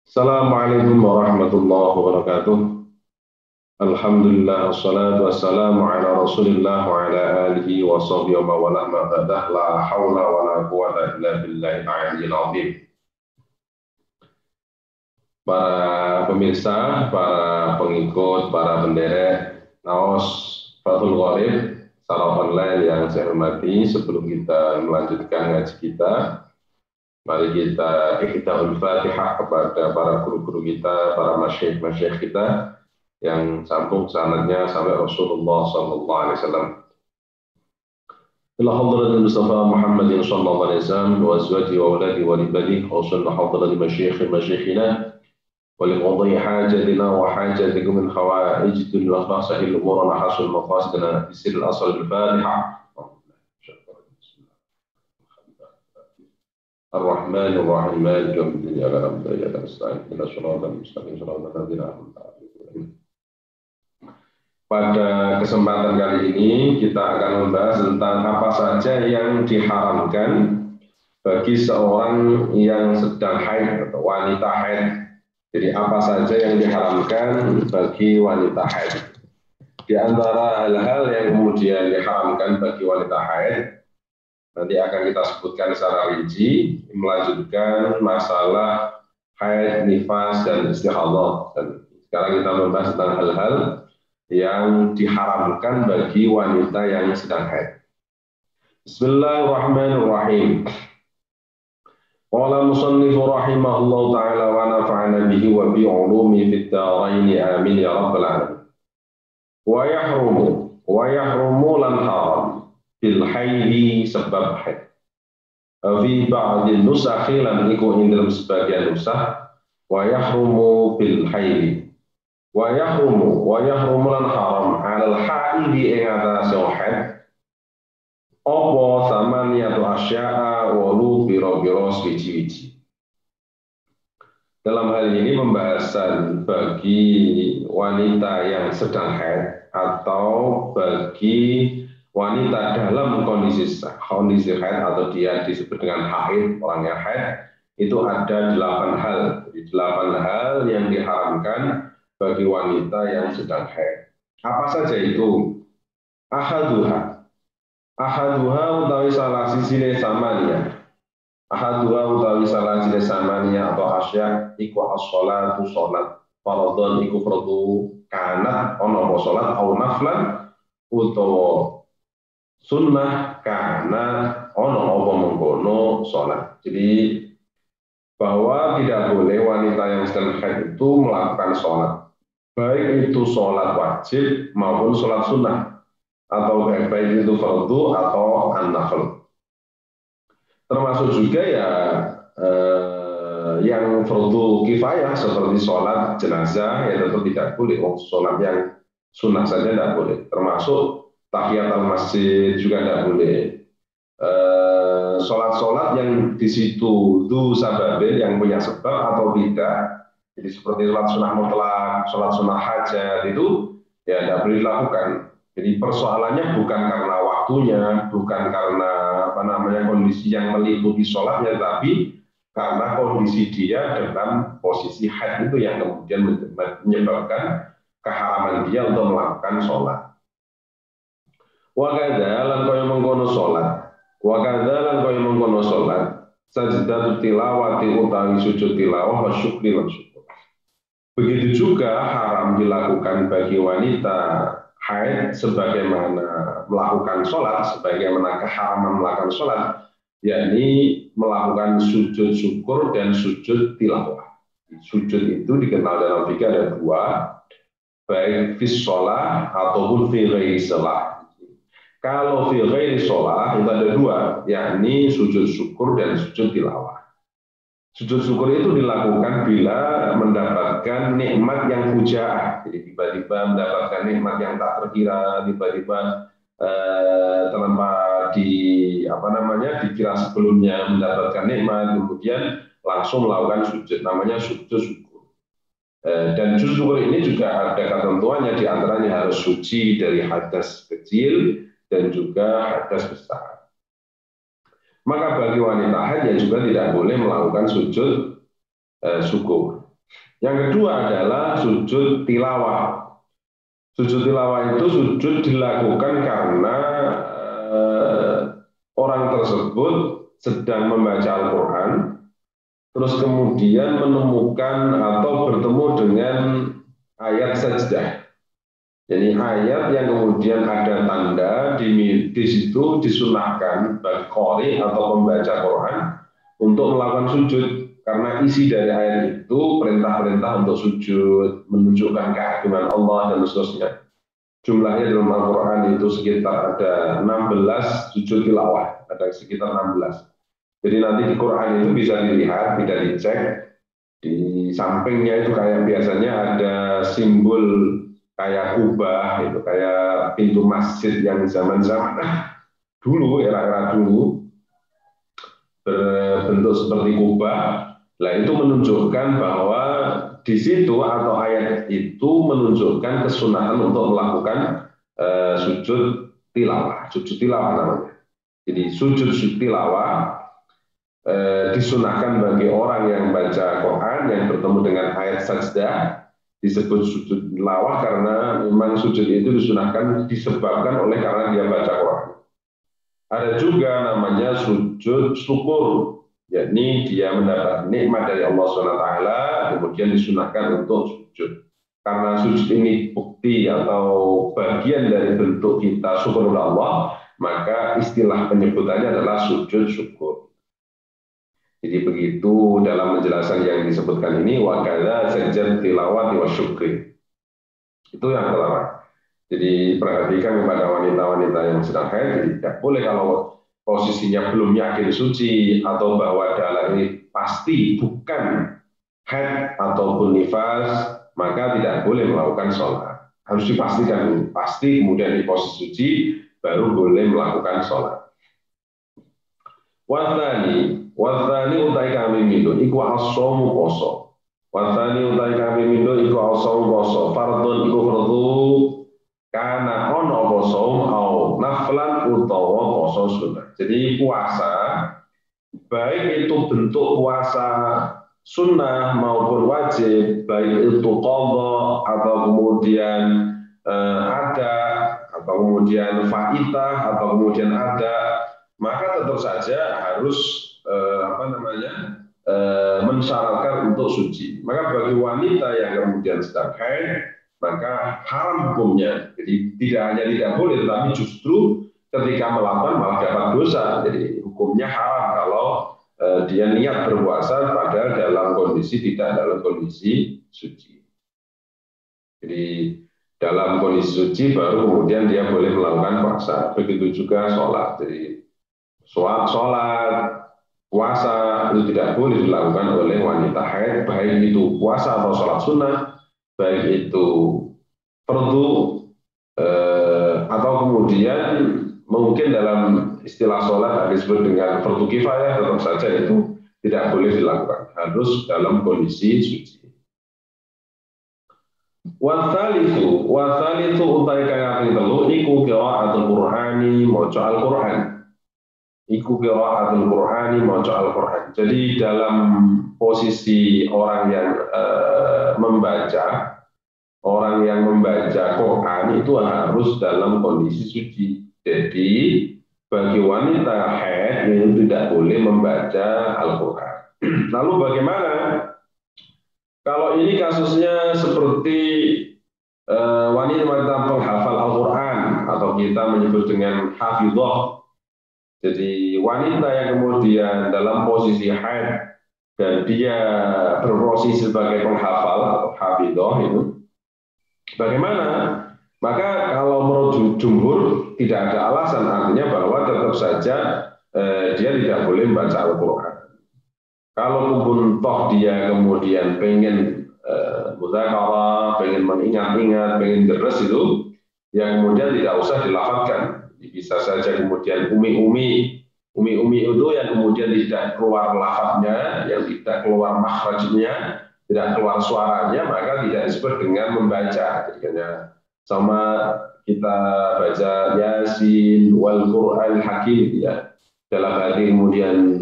Assalamualaikum warahmatullahi wabarakatuh. Alhamdulillah wassalatu wassalamu ala Rasulillah wa ala alihi wa sahbihi wa mawalah ma ba'dah la haula wa la quwata illa billahil aliyyil azim. Para pemirsa, para pengikut, para penderek Naos Fathul Qorib secara online yang saya hormati, sebelum kita melanjutkan ngaji kita, mari kita ikhtiarul Fatihah kepada para guru-guru kita, para masyayikh kita yang sambung sanadnya sampai Rasulullah sallallahu alaihi wasallam. Ila hadratil Mustafa Muhammadin sallallahu alaihi wasallam wa azwajihi wa auladihi wa ibadihi wa sallallahu hadratil masyayikhina wa li qadhi hajatina wa hajatikum min hawaij dunya wa sahil umurana hasul maqasidina bisir al-asr al-Fatihah. الرحمن الرحيم مالك يوم الدين إياك نعبد وإياك نستعين اهدنا الصراط المستقيم صراط الذين أنعمت عليهم. Pada kesempatan kali ini kita akan membahas tentang apa saja yang diharamkan bagi seorang yang sedang haid atau wanita haid. Jadi apa saja yang diharamkan bagi wanita haid. Di antara hal-hal yang kemudian diharamkan bagi wanita haid, nanti akan kita sebutkan secara rinci, melanjutkan masalah haid, nifas, dan istihadah. Dan sekarang kita membahas tentang hal-hal yang diharamkan bagi wanita yang sedang haid. Bismillahirrahmanirrahim. Qala musannifu rahimahullah ta'ala wa nafa'ana bihi wa bi ulumi fid dharain amin ya rabbal alamin. Wa yahrumu lan haram bil haidi sebab haid. Fi ba'dil nusakhi lan iku ing dalam sebagian nusakh wa yahrumu bil haidi. Wa yahrumu lan haram 'alal haidi ing atase haid apa samaniyatu asya'a walu biro-biro swiji-wiji. Dalam hal ini pembahasan bagi wanita yang sedang haid atau bagi wanita dalam kondisi haid atau dia disebut dengan haid, orang yang haid, itu ada 8 hal. Jadi 8 hal yang diharamkan bagi wanita yang sedang haid. Apa saja itu? Ahaduha utawi salah sisine samania. Ahaduha utawi salah sisine samania atau asya iku as-sholatu sholat. Fardhon iku fardu kanat ana apa sholat au naflan utawa sunnah karena ono apa mengkono sholat. Jadi bahwa tidak boleh wanita yang sedang haid itu melakukan sholat, baik itu sholat wajib maupun sholat sunnah, atau baik itu fardu atau an-nafl. Termasuk juga ya yang fardu kifayah seperti sholat jenazah ya tetap tidak boleh. Sholat yang sunnah saja tidak boleh. Termasuk tahiyat al-masjid juga tidak boleh. Sholat-sholat yang di situ du sababil yang punya sebab atau tidak. Jadi seperti sholat sunnah mutlak, sholat sunnah hajat itu ya tidak boleh dilakukan. Jadi persoalannya bukan karena waktunya, bukan karena kondisi yang meliputi sholatnya, tapi karena kondisi dia dalam posisi haid itu yang kemudian menyebabkan keharaman dia untuk melakukan sholat. Wakadalan kaya mengkono sholat, sajdatul tilawati utawi sujud tilawah wa syukri lan syukur. Begitu juga haram dilakukan bagi wanita haid sebagaimana melakukan sholat, sebagaimana keharaman melakukan sholat, yakni melakukan sujud syukur dan sujud tilawah. Sujud itu dikenal dalam fikih ada 2, baik fis sholat ataupun fi ghairi sholat. Kalau fi ghairi sholat itu ada 2, yakni sujud syukur dan sujud tilawah. Sujud syukur itu dilakukan bila mendapatkan nikmat yang fujaah. Jadi tiba-tiba mendapatkan nikmat yang tak terkira, tiba-tiba tanpa dikira sebelumnya mendapatkan nikmat, kemudian langsung melakukan sujud, namanya sujud syukur. Dan sujud syukur ini juga ada ketentuannya, diantaranya harus suci dari hadas kecil dan juga hadas besar. Maka bagi wanita haid ya juga tidak boleh melakukan sujud syukur. Yang kedua adalah sujud tilawah. Sujud tilawah itu sujud dilakukan karena orang tersebut sedang membaca Al-Quran, terus kemudian menemukan atau bertemu dengan ayat sajdah. Jadi ayat yang kemudian ada tanda di situ disunahkan bagi qori atau pembaca Quran untuk melakukan sujud karena isi dari ayat itu perintah-perintah untuk sujud, menunjukkan keagungan Allah dan seterusnya. Jumlahnya dalam Al-Quran itu sekitar ada 16 sujud tilawah, ada sekitar 16. Jadi nanti di Quran itu bisa dilihat, bisa dicek. Di sampingnya itu kayak biasanya ada simbol kayak kubah, itu kayak pintu masjid yang zaman-zaman dulu, era-era dulu, berbentuk seperti kubah. Nah itu menunjukkan bahwa di situ atau ayat itu menunjukkan kesunahan untuk melakukan sujud tilawah namanya. Jadi sujud tilawah disunahkan bagi orang yang baca Quran yang bertemu dengan ayat sajdah disebut sujud tilawah karena memang sujud itu disunahkan disebabkan oleh karena dia baca Quran. Ada juga namanya sujud syukur, yakni dia mendapat nikmat dari Allah SWT, kemudian disunahkan untuk sujud. Karena sujud ini bukti atau bagian dari bentuk kita syukur kepada Allah, maka istilah penyebutannya adalah sujud syukur. Jadi begitu dalam penjelasan yang disebutkan ini, wakala sajad tilawati wa syukri. Itu yang pertama. Jadi perhatikan kepada wanita-wanita yang sedang haid, jadi tidak boleh kalau posisinya belum yakin suci atau bahwa dalam ini pasti bukan haid ataupun nifas, maka tidak boleh melakukan sholat. Harus dipastikan pasti, kemudian di posisi suci baru boleh melakukan sholat. Wasani utai kami mindo iku asomu poso. Wasani utai kami mindo iku asomu poso. Fardun iku fardu karena ono poso au naflan utawa poso sunnah. Jadi puasa baik itu bentuk puasa sunnah maupun wajib, baik itu qadha atau kemudian ada atau kemudian faidah atau kemudian ada, maka tentu saja harus mensyaratkan untuk suci. Maka bagi wanita yang kemudian sedang haid, maka haram hukumnya. Jadi tidak hanya tidak boleh, tetapi justru ketika melakukan malah dapat dosa. Jadi hukumnya haram kalau dia niat berpuasa padahal dalam kondisi tidak dalam kondisi suci. Jadi dalam kondisi suci baru kemudian dia boleh melakukan puasa. Begitu juga sholat. Jadi sholat, puasa itu tidak boleh dilakukan oleh wanita haid, baik itu puasa atau sholat sunnah, baik itu fardu atau kemudian mungkin dalam istilah sholat disebut dengan fardu kifayah, tetap saja itu tidak boleh dilakukan, harus dalam kondisi suci. Wasalisu utai kaya telu iku qiraatul Qur'ani maca Al-Qur'an. Iku qiraatul Qur'ani maca Al-Qur'an. Jadi dalam posisi orang yang membaca Quran itu harus dalam kondisi suci. Jadi bagi wanita haid itu tidak boleh membaca Al-Qur'an. Lalu bagaimana kalau ini kasusnya seperti wanita penghafal Al-Quran atau kita menyebut dengan hafidhah. Jadi wanita yang kemudian dalam posisi haid dan dia berposisi sebagai penghafal atau hafidhah itu, bagaimana? Maka kalau menurut jumhur tidak ada alasan, artinya bahwa tetap saja dia tidak boleh membaca Al-Quran. Kalau pun toh dia kemudian pengen mudzakarah, pengen mengingat-ingat, pengen deres itu, yang kemudian tidak usah dilafadzkan. Bisa saja kemudian umi-umi itu yang kemudian tidak keluar lafadznya, yang tidak keluar makhrajnya, tidak keluar suaranya, maka tidak disebut dengan membaca. Jadi sama kita baca Yasin wal Qur'an Hakim ya. Dalam hati kemudian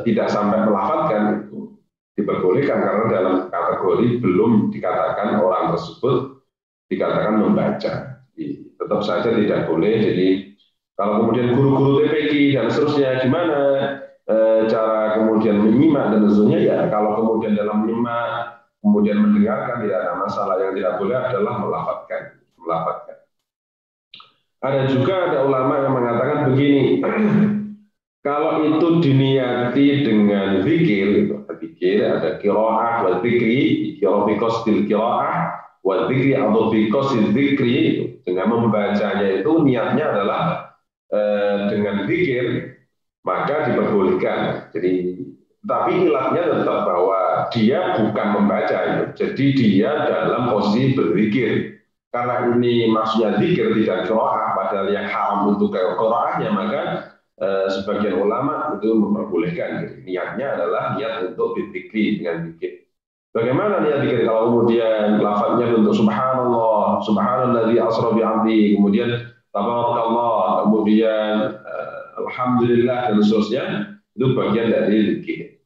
tidak sampai melafadzkan itu diperbolehkan karena dalam kategori belum dikatakan orang tersebut dikatakan membaca. Jadi, tetap saja tidak boleh. Jadi kalau kemudian guru-guru TPQ dan seterusnya gimana cara kemudian menyimak dan seterusnya, ya kalau kemudian dalam menyimak kemudian mendengarkan tidak ada masalah. Yang tidak boleh adalah melafadzkan. Ada juga ada ulama yang mengatakan begini, kalau itu diniati dengan zikir, ada qiraah wa zikri, qiraah biqasdil qiraah wa zikri atau biqasdil zikri, dengan membacanya itu niatnya adalah dengan zikir, maka diperbolehkan. Jadi tapi ilatnya tetap bahwa dia bukan membaca itu. Jadi dia dalam posisi berzikir. Karena ini maksudnya zikir tidak qiraah, padahal yang haram untuk qiraahnya, maka sebagian ulama itu memperbolehkan. Jadi, niatnya adalah niat untuk berzikir dengan zikir. Bagaimana niat zikir kalau kemudian lafadznya bentuk subhanallah, subhanalladzi asra bi'abdi, kemudian tabarakallah, kemudian alhamdulillah dan seterusnya, itu bagian dari zikir.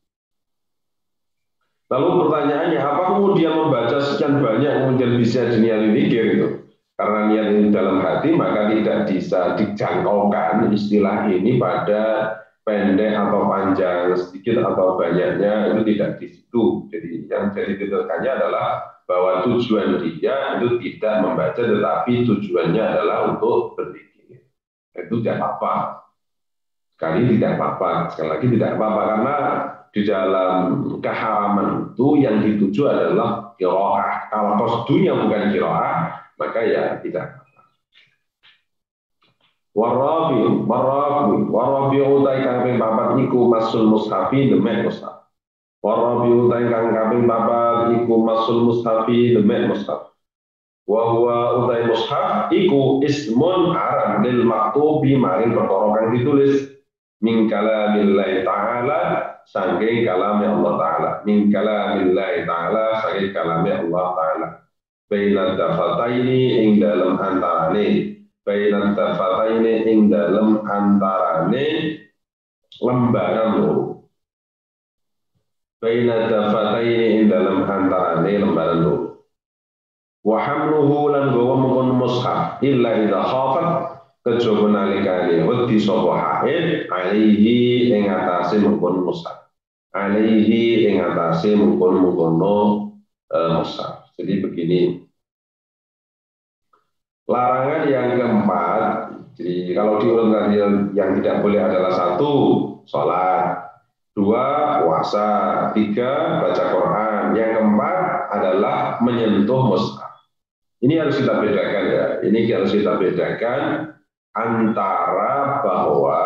Lalu pertanyaannya, apa kemudian membaca sekian banyak kemudian bisa diniati zikir itu? Karena niat ini dalam hati, maka tidak bisa dijangkaukan istilah ini pada pendek atau panjang, sedikit atau banyaknya, itu tidak di situ. Jadi yang jadi ditekannya adalah bahwa tujuan dia itu tidak membaca, tetapi tujuannya adalah untuk berzikir. Itu tidak apa-apa. Sekali tidak apa-apa, sekali lagi tidak apa-apa, karena di dalam keharaman itu yang dituju adalah qiraah. Kalau qasdunya bukan qiraah, maka ya tidak. Warabi utai kang ping papat iku masul mushafi demek mushaf. Warabi utai kang kaping papat iku masul mushafi demek mushaf. Wa huwa utai mushaf iku ismun aran lil maktubi maring perkara kang ditulis min kalamillahi ta'ala saking kalame Allah Ta'ala, min kalamillahi ta'ala saking kalame Allah Ta'ala. Bainad dafataini ing dalam antarane, bainad dafataini ing dalam antarane lembaran loro. Bainad dafataini ing dalam antarane lembaran loro. Wa hamluhu lan gawa mengkon mushaf illa idza khafat kejaba nalikane wedi sapa haid alaihi ing atase mengkon mushaf. Alaihi ing atase mengkon-mengkono mushaf. Jadi begini, larangan yang keempat, jadi kalau diurut tadi yang tidak boleh adalah satu, sholat, dua, puasa, tiga, baca Quran, yang keempat adalah menyentuh mushaf. Ini harus kita bedakan ya, ini harus kita bedakan antara bahwa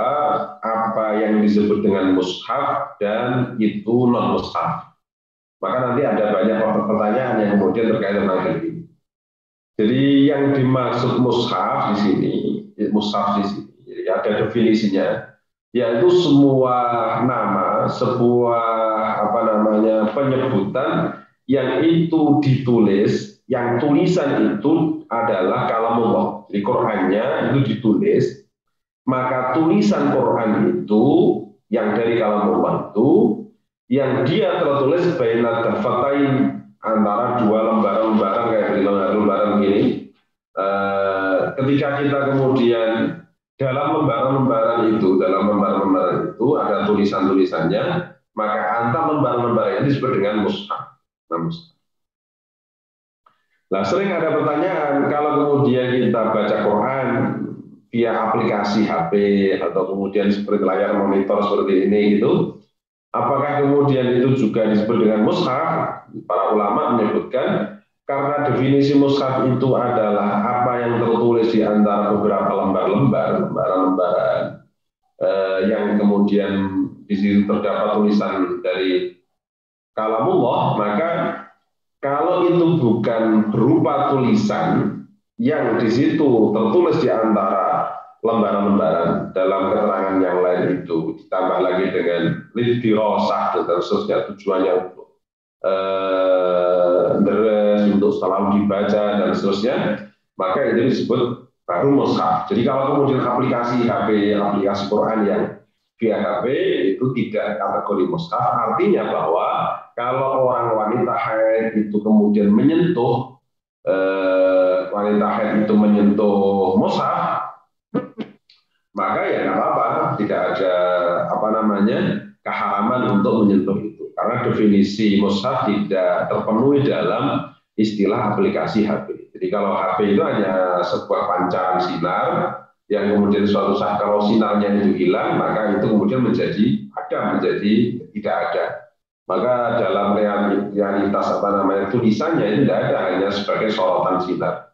apa yang disebut dengan mushaf dan itu non mushaf. Maka nanti ada banyak pertanyaan yang kemudian terkait dengan hal ini. Jadi yang dimaksud mushaf di sini, jadi ada definisinya, yaitu semua nama, sebuah penyebutan yang itu ditulis, yang tulisan itu adalah kalamullah. Jadi Qur'annya itu ditulis, maka tulisan Quran itu yang dari kalamullah itu yang dia tertulis bainad dafatain, antara dua lembaran-lembaran kayak lembaran ini. Ketika kita kemudian dalam lembaran-lembaran itu ada tulisan-tulisannya, maka antar lembaran-lembaran ini disebut dengan mushaf. Nah, sering ada pertanyaan, kalau kemudian kita baca Quran via aplikasi HP atau kemudian seperti layar monitor seperti ini gitu, apakah kemudian itu juga disebut dengan mushaf? Para ulama menyebutkan karena definisi mushaf itu adalah apa yang tertulis di antara beberapa lembaran yang kemudian di situ terdapat tulisan dari kalamullah, maka kalau itu bukan berupa tulisan yang di situ tertulis di antara lembaran-lembaran dalam keterangan yang lain itu ditambah lagi dengan liddirasah dan seterusnya, tujuannya untuk untuk selalu dibaca dan seterusnya, maka itu disebut baru mushaf. Jadi kalau kemudian aplikasi HP, aplikasi Quran yang via HP itu tidak kategori mushaf, artinya bahwa kalau orang wanita haid itu kemudian menyentuh wanita haid itu menyentuh mushaf, maka ya nggak apa-apa, tidak ada apa namanya keharaman untuk menyentuh itu, karena definisi mushaf tidak terpenuhi dalam istilah aplikasi HP. Jadi kalau HP itu hanya sebuah pancaran sinar yang kemudian suatu saat kalau sinarnya itu hilang, maka itu kemudian menjadi tidak ada. Maka dalam realitas apa namanya tulisannya itu tidak ada, hanya sebagai sorotan sinar.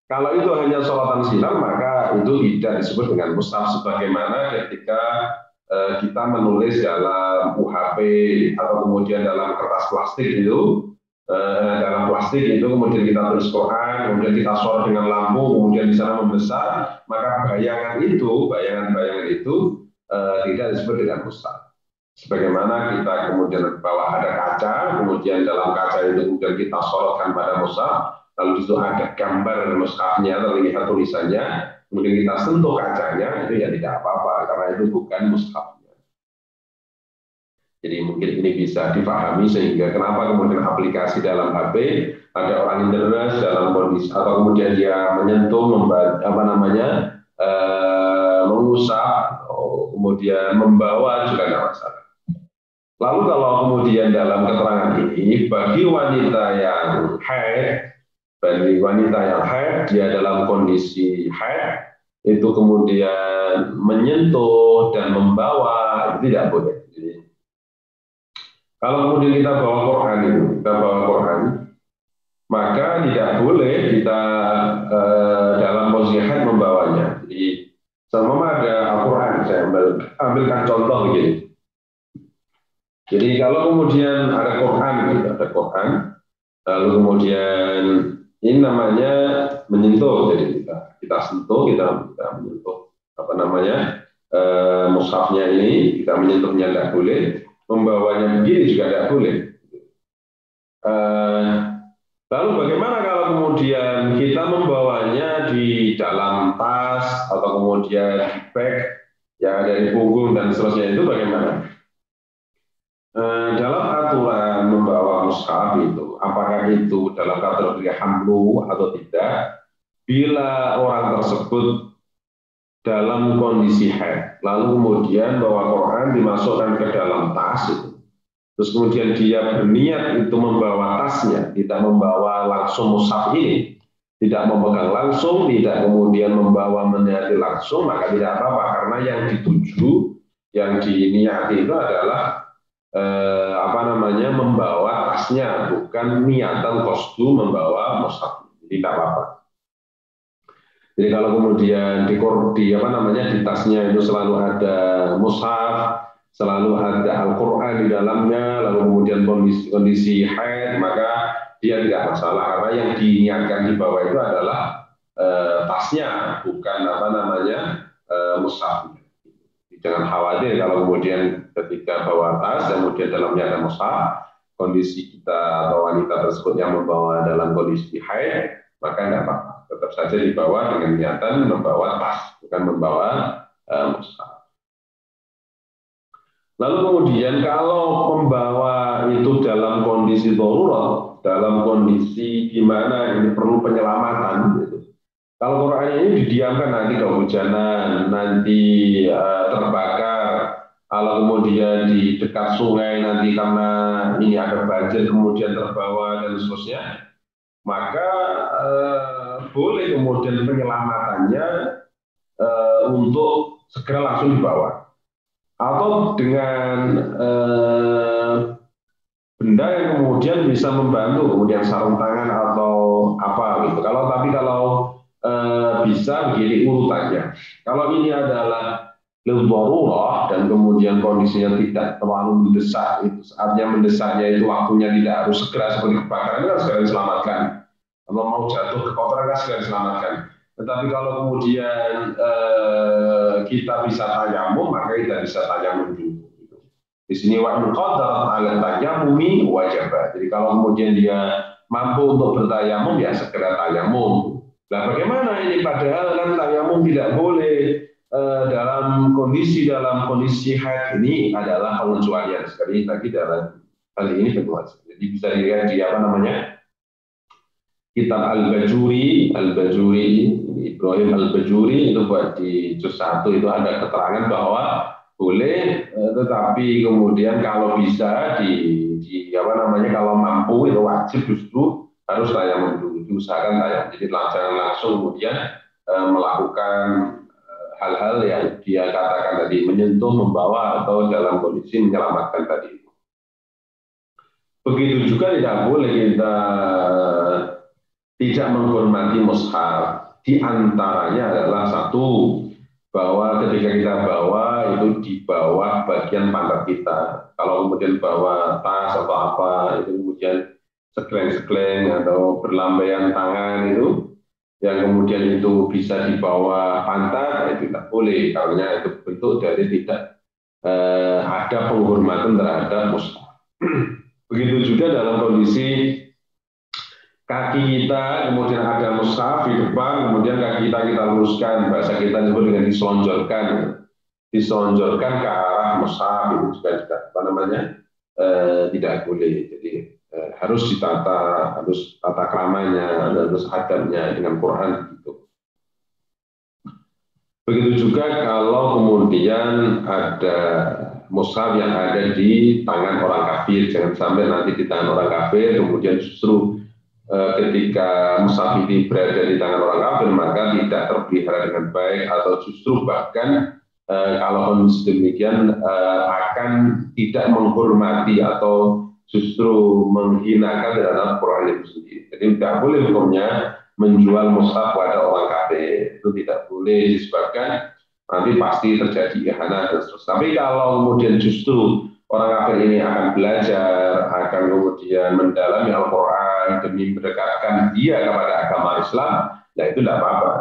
Kalau itu hanya sorotan sinar, maka itu tidak disebut dengan mushaf, sebagaimana ketika kita menulis dalam UHP atau kemudian dalam kertas plastik itu, dalam plastik itu kemudian kita tulis Quran, kemudian kita sorot dengan lampu, kemudian di sana membesar, maka bayangan-bayangan itu tidak disebut dengan mushaf. Sebagaimana kita kemudian bahwa ada kaca, kemudian dalam kaca itu kemudian kita sorotkan pada mushaf, lalu itu ada gambar mushafnya, terlihat tulisannya, kemudian kita sentuh kacanya, itu ya tidak apa-apa, karena itu bukan mushafnya. Jadi mungkin ini bisa dipahami sehingga kenapa kemudian aplikasi dalam HP ada orang internet dalam kondisi atau kemudian dia menyentuh, mengusap, kemudian membawa juga tidak masalah. Lalu kalau kemudian dalam keterangan ini bagi wanita yang haid, dia dalam kondisi haid itu kemudian menyentuh dan membawa itu tidak boleh. Jadi, kalau kemudian kita bawa Quran, maka tidak boleh kita dalam posisi haid membawanya. Jadi, sama ada Al-Quran, saya ambilkan contoh begini. Jadi kalau kemudian ada Quran, lalu kemudian ini namanya menyentuh, jadi kita sentuh, kita menyentuh apa namanya mushafnya ini, kita menyentuhnya tidak boleh, membawanya begini juga tidak boleh. Lalu bagaimana kalau kemudian kita membawanya di dalam tas atau kemudian di bag yang ada di punggung dan seterusnya, itu bagaimana? Dalam aturan membawa mushaf itu, apakah itu dalam kategori hamlu atau tidak, bila orang tersebut dalam kondisi haid, lalu kemudian bawa Quran dimasukkan ke dalam tas itu, terus kemudian dia berniat itu membawa tasnya, tidak membawa langsung mushaf ini, tidak memegang langsung, tidak kemudian membawa meniati langsung, maka tidak apa-apa, karena yang dituju, yang diniati itu adalah membawa tasnya, bukan niatan kostum membawa mushaf. Jadi tidak apa-apa. Jadi kalau kemudian di tasnya itu selalu ada mushaf, selalu ada Al-Quran di dalamnya, lalu kemudian kondisi haid, maka dia tidak masalah, karena yang diniatkan di bawah itu adalah tasnya, bukan mushaf. Jangan khawatir kalau kemudian ketika bawa tas, kemudian dalamnya ada mushaf, kondisi kita atau wanita tersebut yang membawa dalam kondisi haid, maka tidak apa-apa. Tetap saja dibawa dengan niatan membawa tas, bukan membawa mushaf. Lalu kemudian kalau membawa itu dalam kondisi darurat, dalam kondisi di mana ini perlu penyelamatan, gitu. Kalau Quran ini didiamkan nanti kehujanan, nanti terbakar, kalau kemudian di dekat sungai nanti karena ini ada banjir kemudian terbawa dan seterusnya, maka boleh kemudian penyelamatannya untuk segera langsung dibawa, atau dengan benda yang kemudian bisa membantu, kemudian sarung tangan atau apa gitu. Kalau bisa begini urutannya. Kalau ini adalah darurah dan kemudian kondisinya tidak terlalu mendesak, itu saatnya mendesaknya itu waktunya tidak harus segera seperti kebakaran, kan segera diselamatkan. Kalau mau jatuh ke kotoran kan segera diselamatkan. Tetapi kalau kemudian kita bisa tayamum, maka kita bisa tayamum dulu. Di sini wa'in qadar ala tayamumi wajib. Jadi kalau kemudian dia mampu untuk bertayamum, ya segera tayamum. Nah, bagaimana ini? Padahal kan tayamum tidak boleh dalam kondisi haid, ini adalah pengecualian sekali lagi Kali ini berwajib. Jadi bisa dilihat di apa namanya kitab Al-Bajuri, Ibrahim Al-Bajuri itu buat di juz 1 itu ada keterangan bahwa boleh, tetapi kemudian kalau bisa di apa namanya kalau mampu itu wajib justru harus tayamum dulu, diusahakan tayamum. Jadi jangan langsung kemudian melakukan hal-hal yang dia katakan tadi menyentuh, membawa atau dalam kondisi menyelamatkan tadi. Begitu juga tidak boleh kita tidak menghormati mushaf. Di antaranya adalah satu, bahwa ketika kita bawa itu di bawah bagian pantat kita. Kalau kemudian bawa tas atau apa, itu kemudian sekleng-sekleng atau berlambaian tangan itu, yang kemudian itu bisa di bawah pantat, itu tidak boleh, karena itu bentuk dari tidak ada penghormatan terhadap mushaf. Begitu juga dalam kondisi kaki kita, kemudian ada mushaf di depan, kemudian kaki kita luruskan, bahasa kita disebut dengan diselonjorkan ke arah mushaf, itu juga apa namanya tidak boleh. Jadi harus ditata, harus tata keramanya, harus adabnya dengan Quran gitu. Begitu juga kalau kemudian ada mushaf yang ada di tangan orang kafir, jangan sampai nanti di tangan orang kafir kemudian justru ketika mushaf ini berada di tangan orang kafir maka tidak terpelihara dengan baik, atau justru bahkan kalau kondisi demikian akan tidak menghormati atau justru menghinakan dalam Quran itu sendiri. Jadi tidak boleh hukumnya menjual mushaf pada orang kafir, itu tidak boleh, disebabkan nanti pasti terjadi ihanah dan seterusnya. Tapi kalau kemudian justru orang kafir ini akan belajar, akan kemudian mendalami Al-Quran demi mendekatkan dia kepada agama Islam, nah itu tidak apa-apa.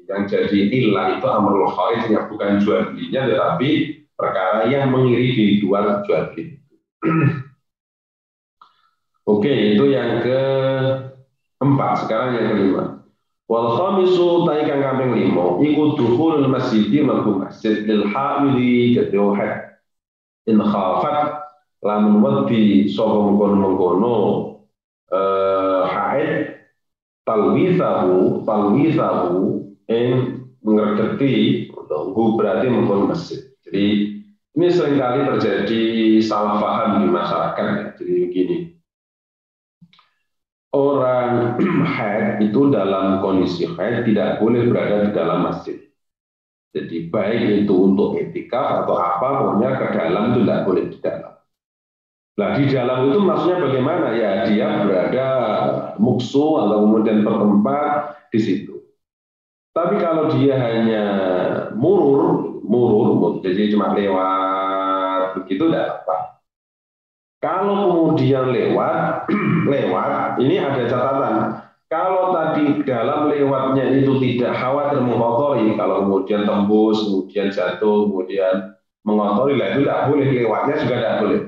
Yang jadi ilah itu amrul kharijnya, bukan jual belinya, tetapi perkara yang mengiri di luar jual beli. Oke, itu yang keempat. Sekarang yang kelima. Wal khamisu taikang kaping 5 iku dukhulul masjidi mlebu masjid lil hamili kedhe in khafat lamun wedi sapa mengkono-mengkono haid talwisahu ing mengerti untuk berarti mengkono masjid. Jadi ini seringkali terjadi salah paham di masyarakat ya. Jadi begini, orang haid itu dalam kondisi haid tidak boleh berada di dalam masjid. Jadi baik itu untuk etikaf atau apa, pokoknya ke dalam itu tidak boleh di dalam. Nah di dalam itu maksudnya bagaimana? Ya dia berada muksu atau kemudian bertempat di situ. Tapi kalau dia hanya murur, jadi cuma lewat begitu tidak apa. Kalau kemudian lewat, ini ada catatan. Kalau tadi dalam lewatnya itu tidak khawatir mengotori, kalau kemudian tembus, kemudian jatuh, kemudian mengotori, lah itu tidak boleh, lewatnya juga tidak boleh.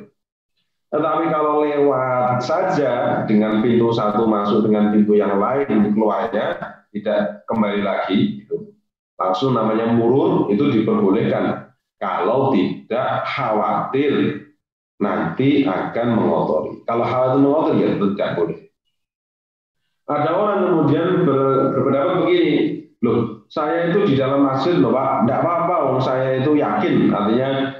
Tetapi kalau lewat saja dengan pintu satu masuk dengan pintu yang lain keluarnya, tidak kembali lagi, gitu. Langsung namanya murur, itu diperbolehkan. Kalau tidak khawatir nanti akan mengotori. Kalau khawatir mengotori, ya itu tidak boleh. Ada orang kemudian berpendapat begini, loh saya itu di dalam masjid loh Pak, tidak apa-apa, saya itu yakin, artinya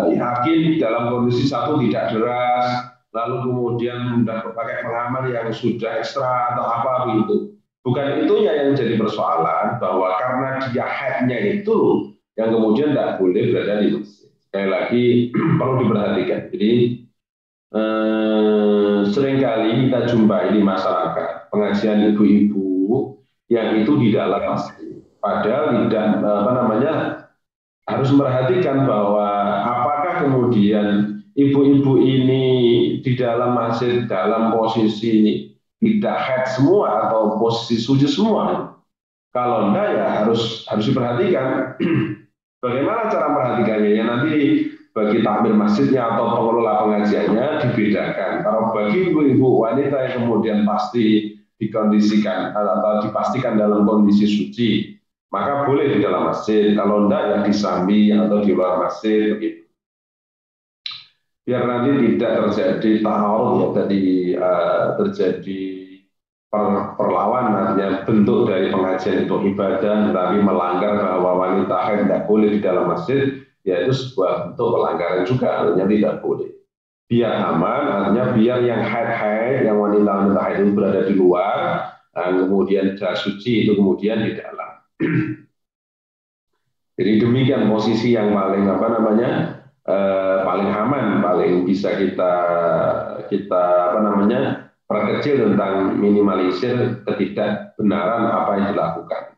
yakin dalam kondisi satu tidak deras, lalu kemudian sudah pakai pengaman yang sudah ekstra atau apa begitu. Bukan itunya yang jadi persoalan, bahwa karena dia haidnya itu yang kemudian tidak boleh berada di masjid. Sekali lagi perlu diperhatikan. Jadi seringkali kita jumpai di masyarakat pengajian ibu-ibu yang itu di dalam masjid. Padahal tidak harus memperhatikan bahwa apakah kemudian ibu-ibu ini di dalam masjid dalam posisi tidak haid semua atau posisi suci semua. Kalau enggak ya harus diperhatikan. Bagaimana cara memperhatikannya? Ya nanti bagi takmir masjidnya atau pengelola pengajiannya dibedakan. Kalau bagi ibu-ibu wanita yang kemudian pasti dikondisikan atau dipastikan dalam kondisi suci, maka boleh di dalam masjid. Kalau enggak ya di samping atau di luar masjid begitu. biar nanti tidak terjadi ta'arud ya tadi, terjadi perlawanan, artinya bentuk dari pengajian itu ibadah tapi melanggar bahwa wanita haid tidak boleh di dalam masjid, yaitu sebuah bentuk pelanggaran juga, artinya tidak boleh. Biar aman, artinya biar yang haid, yang wanita haid itu berada di luar, dan kemudian jas suci itu kemudian di dalam. Jadi demikian posisi yang paling paling aman, paling bisa kita perkecil tentang minimalisir ketidakbenaran apa yang dilakukan.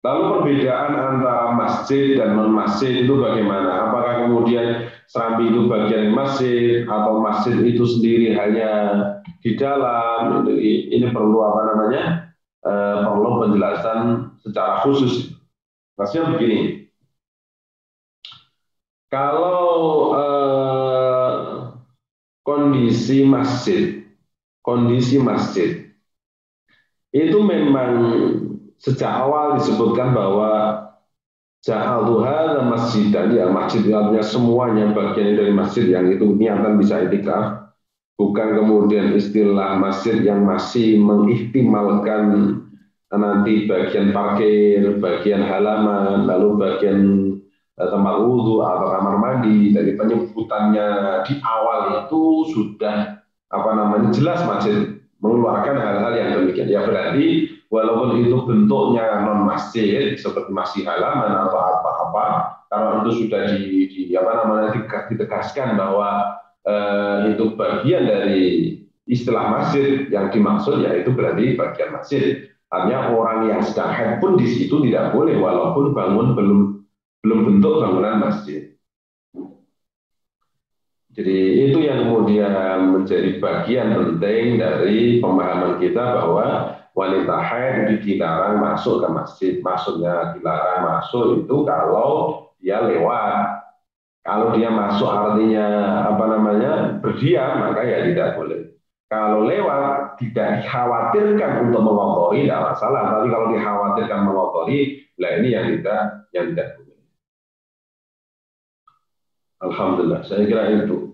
Lalu perbedaan antara masjid dan non masjid itu bagaimana? Apakah kemudian serambi itu bagian masjid atau masjid itu sendiri hanya di dalam? Ini perlu perlu penjelasan secara khusus. Maksudnya begini, kalau kondisi masjid itu memang sejak awal disebutkan bahwa ja'aluha masjidan, ya masjid artinya semuanya bagian dari masjid yang itu niatan bisa itikaf, bukan kemudian istilah masjid yang masih mengihtimalkan nanti bagian parkir, bagian halaman, lalu bagian tempat wudhu atau kamar mandi. Dari penyebutannya di awal itu sudah jelas masjid mengeluarkan hal-hal yang demikian. Ya berarti walaupun itu bentuknya non masjid seperti masih halaman atau apa-apa, kalau itu sudah ditegaskan bahwa itu bagian dari istilah masjid yang dimaksud, yaitu berarti bagian masjid. Artinya orang yang sedang haid pun di situ tidak boleh walaupun belum bentuk bangunan masjid. Jadi itu yang kemudian menjadi bagian penting dari pemahaman kita bahwa wanita haid dilarang masuk ke masjid. Maksudnya dilarang masuk itu kalau dia lewat. Kalau dia masuk artinya berdiam, maka ya tidak boleh. Kalau lewat tidak dikhawatirkan untuk mengotori, tidak masalah. Tapi kalau dikhawatirkan mengotori, nah ini yang tidak boleh. Alhamdulillah, saya kira itu.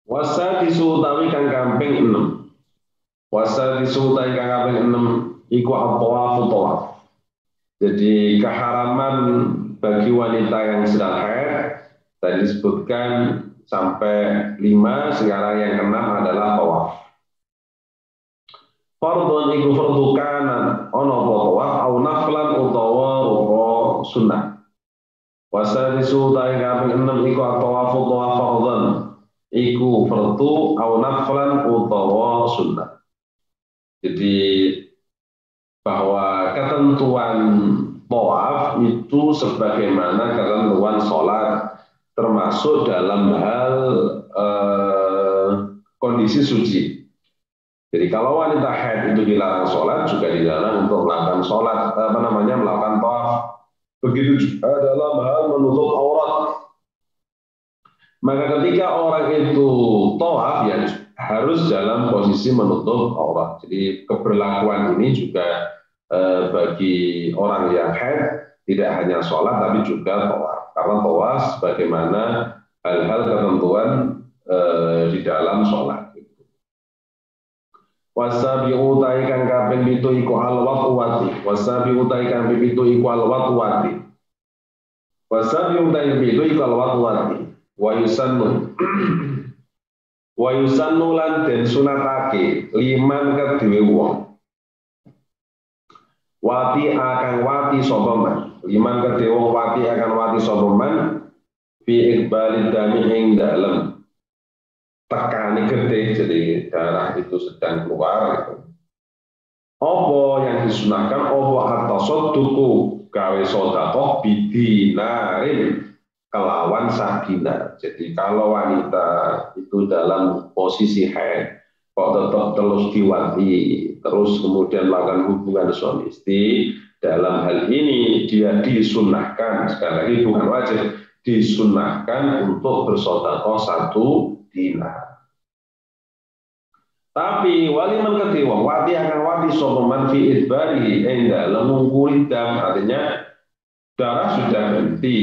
Wasa disutawi kang kamping 6. Wasa disutawi kang kamping 6 iku at-tawaf. Jadi keharaman bagi wanita yang sedang haid tadi disebutkan sampai 5, sekarang yang ke-6 adalah tawaf. Fardhun iku fardhu kanan ana tawaf au naflan utawa sunnah. Wasa disutawi kang kamping 6 iku at-tawaf fardhun iku fardhu au naflan utawa sunnah. Jadi bahwa ketentuan tawaf itu sebagaimana ketentuan sholat, termasuk dalam hal kondisi suci. Jadi kalau wanita haid itu dilarang sholat, juga dilarang untuk melakukan sholat, melakukan tawaf. Begitu juga dalam hal menutup aurat. Maka ketika orang itu tawaf, ya harus dalam posisi menutup aurat. Jadi keberlakuan ini juga bagi orang yang haid, tidak hanya sholat tapi juga tawaf. Karena tawaf sebagaimana hal-hal ketentuan di dalam sholat. Wasabi'u utai kang kaping 7 iku al-waqwati. Wasabi'u utai kang kaping 7 iku al-waqwati. Wasabi'u utai kang kaping 7 iku al-waqwati. Wa yusannu lan den sunatake liman kedue wong. Wati akan wati sapa man. Liman kedue wong wati akan wati sapa man fi iqbalid dami ing dalem tekani gede, jadi darah itu sedang keluar gitu. Opo yang disunahkan opo at-tasadduqu gawe sedekah bidinarin kelawan sadina. Jadi kalau wanita itu dalam posisi haid kok tetap terus diwati, terus kemudian melakukan hubungan suami istri, dalam hal ini dia disunahkan, sekali lagi bukan wajib, disunahkan untuk bersedekah 1 dinar. Tapi waliman kedhe wong wati akan wati sapa man fi idbari dalem ngungkuri dam, artinya darah sudah berhenti,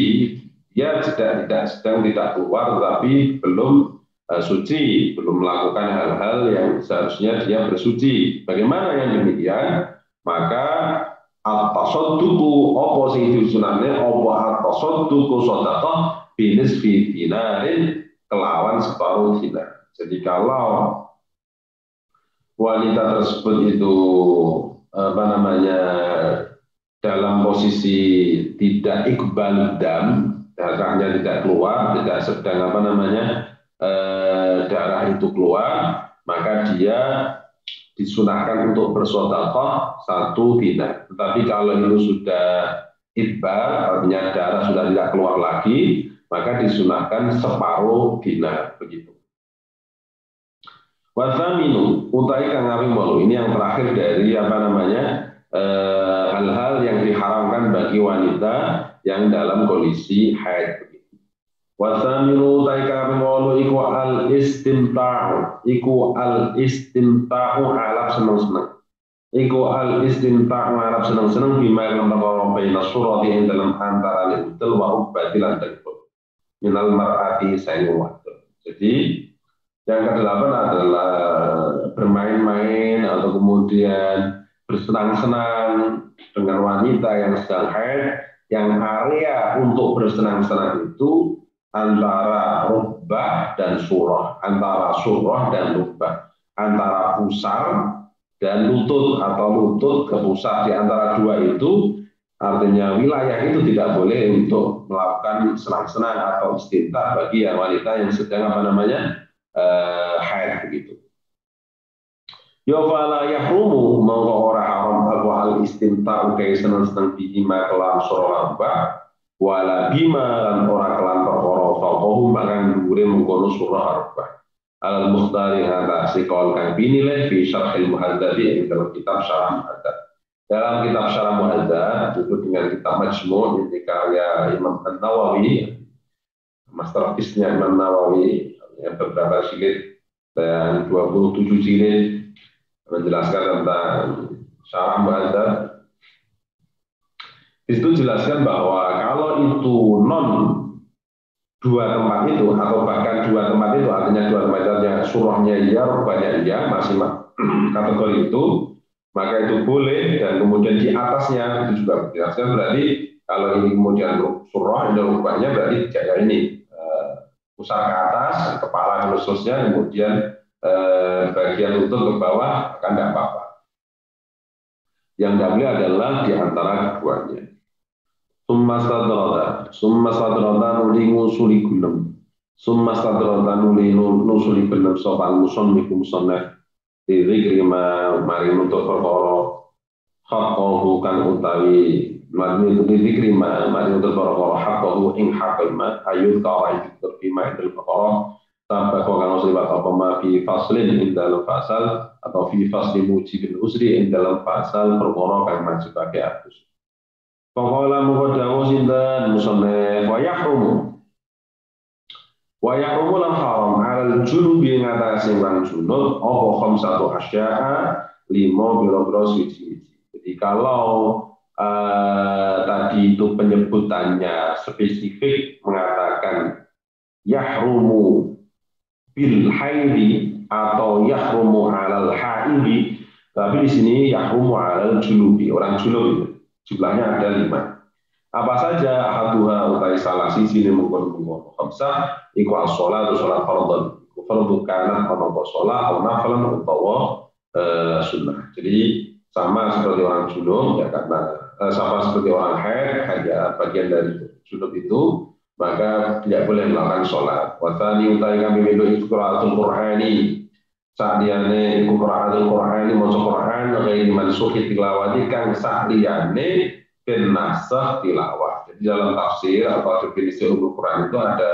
dia sedang tidak keluar tapi belum suci, belum melakukan hal-hal yang seharusnya dia bersuci. Bagaimana yang demikian? Maka at-tasadduqu apa sing disunahne apa at-tasadduqu sedekah binisfi dinarin kelawan separuh dinar. Jadi kalau wanita tersebut itu dalam posisi tidak iqbal dam, darahnya tidak keluar, tidak sedang darah itu keluar, maka dia disunahkan untuk bersedekah 1 dinar. Tetapi kalau itu sudah idbar, artinya darah sudah tidak keluar lagi, maka disunahkan separuh dinar, begitu. Wasaminu utai kang ngawin ini yang terakhir dari hal-hal yang diharamkan bagi wanita yang dalam kondisi haid. Wasaminu utai kang ngawin iku al-istimta'u alap senang-senang. Iku al-istimta'u alap senang-senang bima yang perkara baina surati ing dalam antara utul wa ubati lan teguk minal mar'ati saing wadon. Jadi yang ke-8 adalah bermain-main atau kemudian bersenang-senang dengan wanita yang sedang haid, yang area untuk bersenang-senang itu antara rukbah dan surah, antara surah dan rukbah, antara pusar dan lutut atau lutut ke pusar. Di antara dua itu artinya wilayah itu tidak boleh untuk melakukan senang-senang atau istimta bagi wanita yang sedang haid begitu. Ya fala yahrumu mongko ora haram al istimta ukai seneng-seneng bima kelan surah wala bima lan ora kelan perkara faqahu makan dhuwure mengkono surah arbah. Al mukhtari atase kaul kang binilih fi syarhil muhadzab ing dalam kitab syarah muhadzab. Dalam kitab syarah muhadzab itu dengan kitab majmu' yang karya Imam An-Nawawi, masterpiece-nya Imam Nawawi yang beberapa jilid dan 27 jilid menjelaskan tentang syarah muhadzab. Itu jelaskan bahwa kalau itu non dua tempat itu atau bahkan dua tempat itu artinya dua tempat itu surahnya iya, rubahnya iya, masih kategori itu, maka itu boleh. Dan kemudian di atasnya itu juga dijelaskan berarti kalau ini kemudian surah ini rubahnya berarti tidak ini pusar ke atas, kepala khususnya, kemudian bagian lutut ke bawah akan tidak apa-apa. Yang tidak boleh adalah di antara keduanya. Summa sadrata nuli ngusuli gunem. Summa sadrata nuli nusuli gunem sopan musonniku musonnef diri krima mari untuk perkara haqqahu kan utawi mari krima mari untuk perkara haqqahu ing haqqima ayut kawai terima itu perkara tanpa kau libat apa ma fi faslin ing dalam fasal atau fi fasli mujibil usri ing dalam fasal perkara kang majibake atus. Faqala muqaddamu sinten musannaf wa yahrumu lan haram alal junubi ngatasi wong junub apa khamsatu asya'a 5 biro-biro suci. Jadi kalau tadi itu penyebutannya spesifik mengatakan yahrumu bil haidi atau yahrumu alal haidi, tapi di sini yahrumu alal junubi, orang junub jumlahnya ada 5. Apa saja ahaduha utai salah sisi ini mengkono khamsah iku as-shalat salat fardhu fardhu kana atau shalat atau nafilan utawa sunnah. Jadi sama seperti orang junub ya, karena sama seperti orang haid ya, bagian dari junub itu maka tidak boleh melakukan sholat. Watani utai kami minum Qur'atul Qur'ani saat diane iku Qur'atul Qur'ani maca Qur'an ghairi mansukhi tilawati kang sak liyane ben nasakh tilawah. Jadi dalam tafsir atau definisi ulumul Qur'an itu ada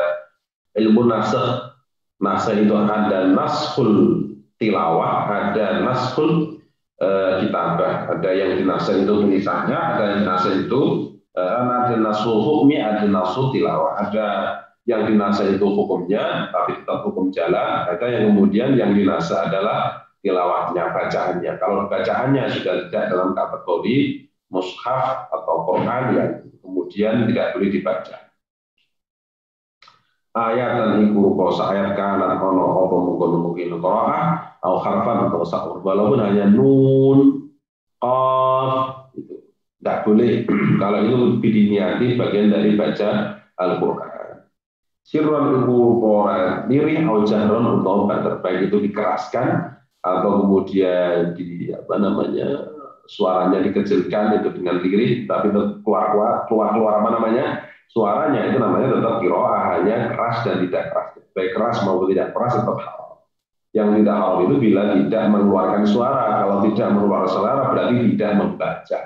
ilmu nasakh. Nasakh itu ada naskhul tilawah, ada naskhul kitabah. Ada yang dinasakh itu tulisannya, ada yang dinasakh itu ada nasul hukmi, ada nasul tilawah. Ada yang dinasa itu hukumnya, tapi tetap hukum jalan. Ada yang kemudian yang dinasa adalah tilawahnya, bacaannya. Kalau bacaannya sudah tidak dalam kategori mushaf atau Quran yang kemudian tidak boleh dibaca. Ayat dan iku kosa ayat kanan ono apa mungkin qiraah atau harfan atau sa'ur, walaupun hanya nun, qaf itu tidak boleh. Kalau itu diniati bagian dari baca Al-Qur'an. Sirron iku qora lirih au jahron atau terbaik itu dikeraskan atau kemudian di apa namanya suaranya dikecilkan itu dengan lirih, tapi keluar apa namanya suaranya itu namanya tetap qiraah, hanya keras dan tidak keras. Baik keras maupun tidak keras tetap haram. Yang tidak haram itu bila tidak mengeluarkan suara. Kalau tidak mengeluarkan suara berarti tidak membaca.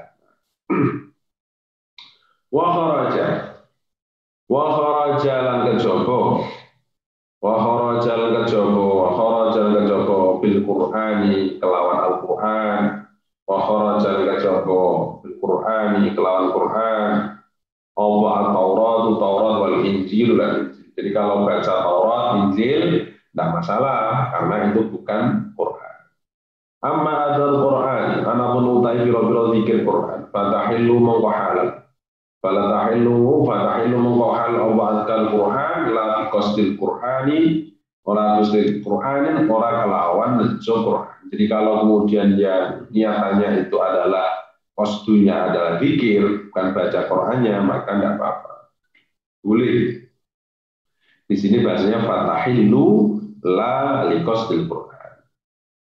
Wa kharaja lan kejaba. Wa kharaja lan kejaba bil Qur'ani kelawan Al-Qur'an. Wa kharaja lan kejaba bil Qur'ani kelawan Qur'an. Taurat wal Injil dan Injil. Jadi kalau baca Taurat, Injil tidak masalah karena itu bukan Quran. Amma adzal Quran, anapun utai biro-biro zikir Quran, fatahillu mongko halal. Fatahillu mongko halal wa adzal Quran la biqasdil Qur'ani ora biqasdil Qur'anin ora kelawan nejo Quran. Jadi kalau kemudian dia niatannya itu adalah kostunya adalah zikir, bukan baca Qur'annya, maka tidak apa-apa. Boleh. Di sini bahasanya fatahillu la liqasdil Qur'an.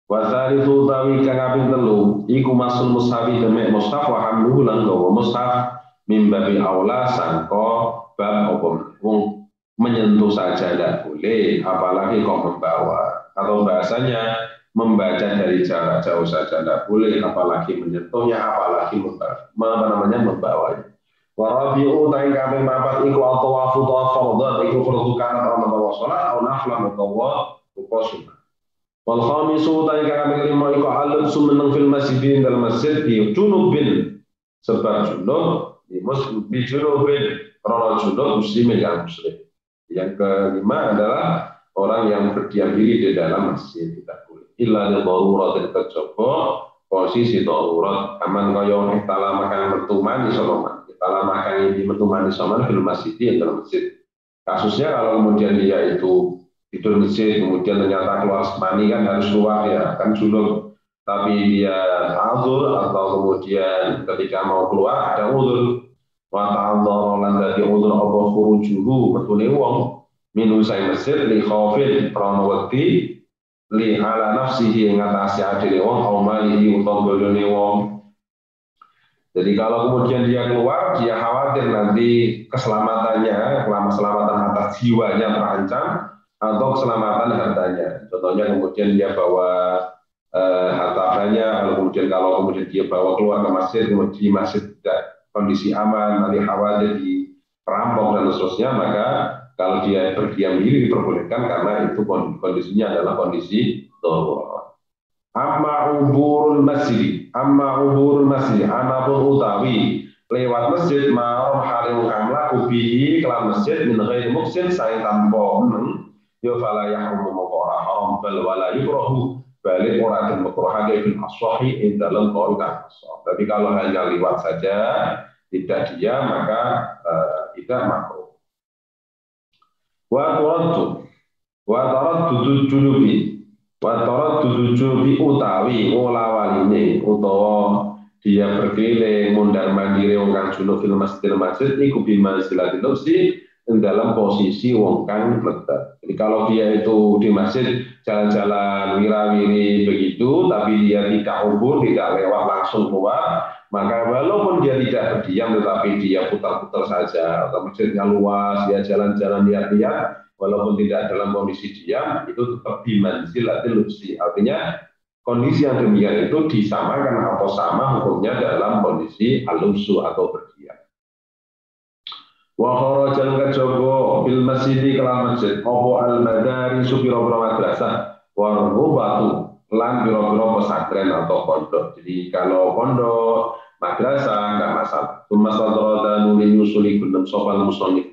Wa tsalitsu tawi kang kaping 3 iku masul mushafi demek mushaf wa hamluhu lan gawa mushaf mim babi aula sangka bab apa wong menyentuh saja tidak boleh, apalagi kok membawa. Atau bahasanya membaca dari jarak jauh saja tidak boleh, apalagi menyentuhnya, apalagi membawanya. Warabiu taing kami mapat iku atawafu tawaf fardhan iku fardhu kana ana wa salat au naflan utawa sunnah. Wal khamisu taing kami lima iku alun sumeneng fil masjidin dalam masjid di junubin sebab junub di masjid bi junubin karena junub muslimin yang muslim. Yang kelima adalah orang yang berdiam diri di dalam masjid tidak boleh. Illa li darurat kejaba posisi darurat aman kaya tala makan mertumani soman. Tala makan ini mertumani soman fil masjid dalam masjid. Kasusnya kalau kemudian dia itu tidur masjid kemudian ternyata keluar semani kan harus keluar ya kan junub. Tapi dia azur atau kemudian ketika mau keluar ada uzur. Wa ta'adzara lan dadi uzur apa khurujuhu metune wong minu sae masjid li khaufin krana wedi li ala nafsihi ngatasi adile wong au malihi utawa bolone wong. Jadi kalau kemudian dia keluar dia khawatir nanti keselamatannya, keselamatan atas jiwanya terancam atau keselamatan hartanya. Contohnya kemudian dia bawa hartanya, kalau kemudian dia bawa keluar ke masjid, kemudian di masjid tidak kondisi aman, nanti khawatir di perampok dan seterusnya, maka kalau dia berdiam diri diperbolehkan karena itu kondisinya adalah kondisi darurat. Amma uburul masjid, anapun utawi lewat masjid ma'ruf harim kang laku bihi kelan masjid min ghairi muqsid sae tanpa meneng ya fala yahrum maqara haram bal wala yukrahu balik ora den makruhake bil aswahi ing dalem qaul kang aswah. Tapi kalau hanya lewat saja tidak dia maka tidak makruh. Wa taraddu junubi utawi olawaline utawa dia berkeliling mundar mandir wong kang junub fil masjid iku bimanzilatil lubsi dalam posisi wong kang melekat. Jadi kalau dia itu di masjid jalan-jalan wirawiri begitu, tapi dia tidak ubur, tidak lewat langsung keluar, maka walaupun dia tidak berdiam, tetapi dia putar-putar saja, atau masjidnya luas, dia jalan-jalan lihat-lihat, walaupun tidak dalam kondisi diam, itu tetap bimanzilatil lubsi. Artinya kondisi yang demikian itu disamakan atau sama hukumnya dalam kondisi al-lubsu atau berdiam. Wa kharajal kajaba bil masjid kelan masjid apa al madarisu biro-biro madrasah wa rubatu lan biro-biro pesantren atau pondok. Jadi kalau pondok madrasah enggak masalah. Cuma sadara nuli yusuli kunum sopal musannif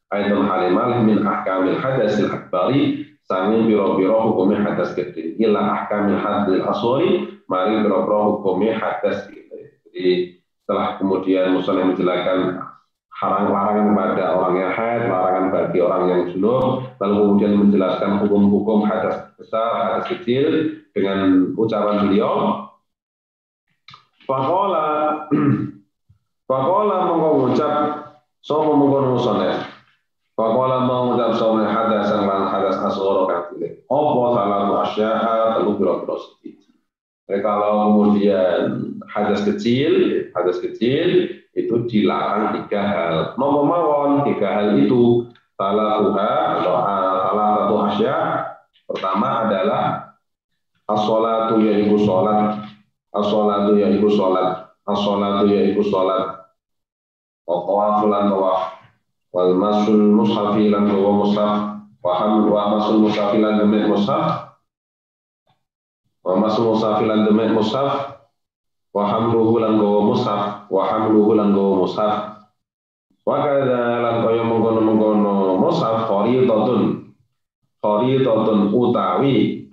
Aidon halimal min ahkamil hadasil akbari sami biro-biro hukumnya hadas gede ila ahkamil hadil aswari mari biro-biro hukumnya hadas gede. Jadi setelah kemudian musannif menjelaskan larang kepada orang yang haid, larangan bagi orang yang junub, lalu kemudian menjelaskan hukum-hukum hadas besar, hadas kecil dengan ucapan beliau. Faqala mengucap sopo mengkono musannif. Faqala mengucap sopo hadasan lan hadas asghara kang cilik. Apa salatu asya'a telu pira-pira sedikit. Kalau kemudian hadas kecil itu dilarang 3 hal. Mawon 3 hal itu salah satu asya. Pertama adalah as-sholatu yaitu sholat, as-sholatu yaitu sholat, as-sholatu yaitu sholat, wa lan tawaf, wal masul mushafi lan mushaf, wa masul mushafi lan mushaf. Wa masul musafilan demek mushaf wa hamluhu lan gowo mushaf wa kadza lan kaya mengkono-mengkono mushaf kharitatun utawi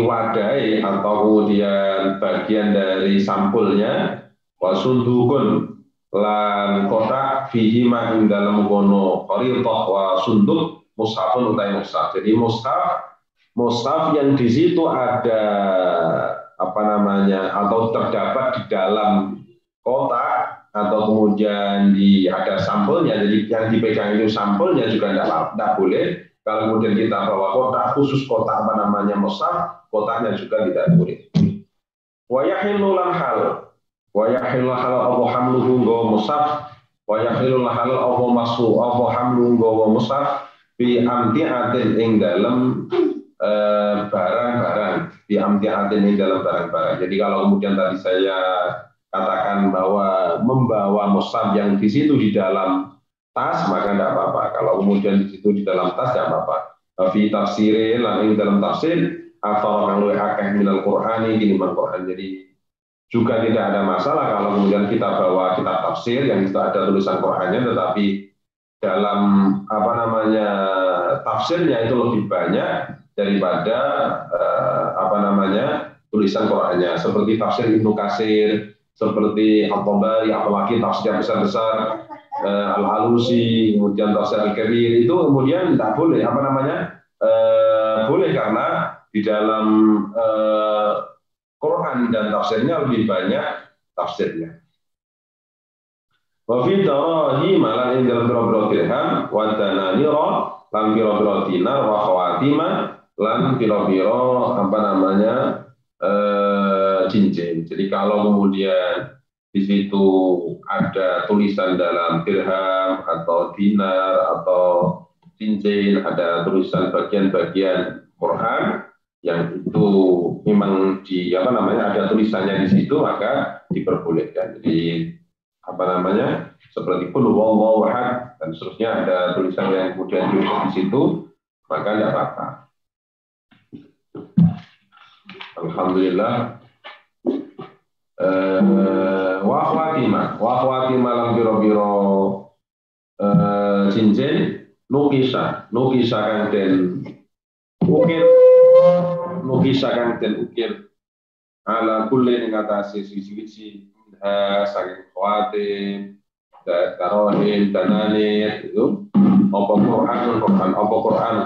wadai atau kemudian bagian dari sampulnya wa sundukun lan kotak fihi ma ing dalem kono kharitah wa sunduk mushafun utawi mushaf. Jadi mushaf yang di situ ada atau terdapat di dalam kotak atau kemudian ada sampelnya, jadi yang dipegang itu sampelnya juga tidak boleh. Kalau kemudian kita bawa kotak khusus kotak mushaf, kotaknya juga tidak boleh. Wa yahillu hal apa hamluhu nggawa mushaf, wa yahillu hal apa masu apa hamluhu nggawa mushaf bi amtiatin ing dalem barang-barang, di amtiatin ing dalam barang-barang. Jadi kalau kemudian tadi saya katakan bahwa membawa mushaf yang di situ di dalam tas, maka tidak apa-apa. Kalau kemudian di situ di dalam tas tidak apa-apa. Fi tafsirin lan ing dalam tafsir atau kang luwih akeh minal Qur'ani tinimbang Qur'an. Jadi juga tidak ada masalah kalau kemudian kita bawa kitab tafsir yang itu ada tulisan Qur'annya, tetapi dalam tafsirnya itu lebih banyak daripada tulisan Qur'annya, seperti tafsir Ibnu Katsir, seperti At-Tabari, apalagi tafsir yang besar-besar, Al-Alusi, kemudian tafsir Al-Kabir, itu kemudian tidak boleh boleh karena di dalam Quran dan tafsirnya lebih banyak tafsirnya. Wa fi darahi malan ing dalam pira-pira dirham wa dananira lan pira-pira dinar wa khawatima lan pira-pira cincin. Jadi kalau kemudian di situ ada tulisan dalam dirham atau dinar atau cincin, ada tulisan bagian-bagian Quran yang itu memang ada tulisannya di situ, maka diperbolehkan. Jadi seperti qul huwallahu ahad dan seterusnya, ada tulisan yang kemudian ditulis di situ, maka tidak apa-apa. Alhamdulillah. Wa khawatima lam biro-biro cincin nukisa kang den ukir ala kulli ing atase sisi-sisi saking khawatim tarohin dananir itu apa Quran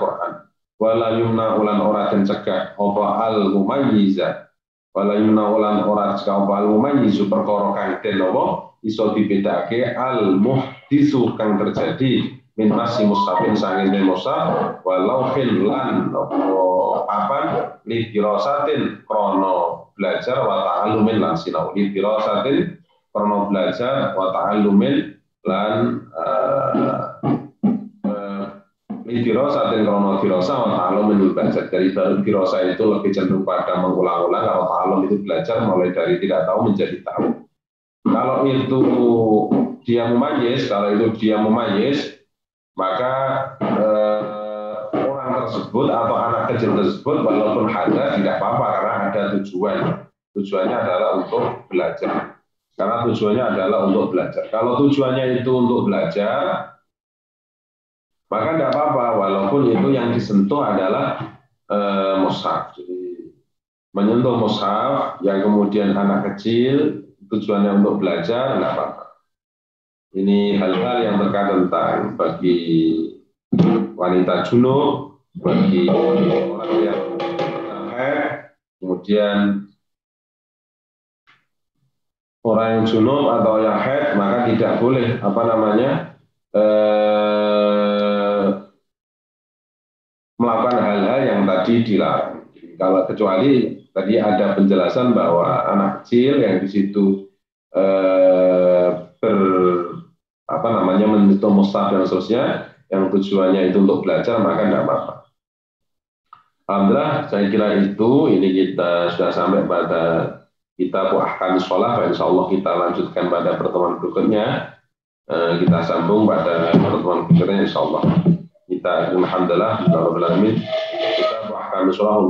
wala yumna ulan ora den cegah apa al mumayyiza wala yumna ulan ora cegah apa al mumayyizu perkara kang den apa iso dibedakake al muhdisu kang terjadi min masi mushafin sangin min mushaf walau lan papan li dirasatin krono belajar wa ta'allumin lan sinau li dirasatin krono belajar wa ta'allumin lan dirasa dan krono dirasa wa ta'allumin belajar. Dari dirasa itu lebih cenderung pada mengulang-ulang, kalau ta'allum itu belajar mulai dari tidak tahu menjadi tahu. Kalau itu dia mumayyiz, maka orang tersebut atau anak kecil tersebut walaupun hadas tidak apa-apa karena ada tujuannya adalah untuk belajar. Karena tujuannya adalah untuk belajar. Kalau tujuannya itu untuk belajar, maka tidak apa-apa, walaupun itu yang disentuh adalah mushaf. Jadi menyentuh mushaf yang kemudian anak kecil tujuannya untuk belajar, tidak apa-apa. Ini hal-hal yang terkadang bagi wanita junub, bagi orang yang haid, kemudian orang yang junub atau yang haid, maka tidak boleh melakukan hal-hal yang tadi dilarang. Kalau kecuali tadi ada penjelasan bahwa anak kecil yang di situ menyentuh mushaf dan seterusnya, yang tujuannya itu untuk belajar, maka tidak apa-apa. Alhamdulillah, saya kira ini kita sudah sampai pada kitab ahkam sholat. Insya Allah kita lanjutkan pada pertemuan berikutnya. Kita sambung pada pertemuan berikutnya, insya Allah. Kita alhamdulillah, kita ahkam sholat.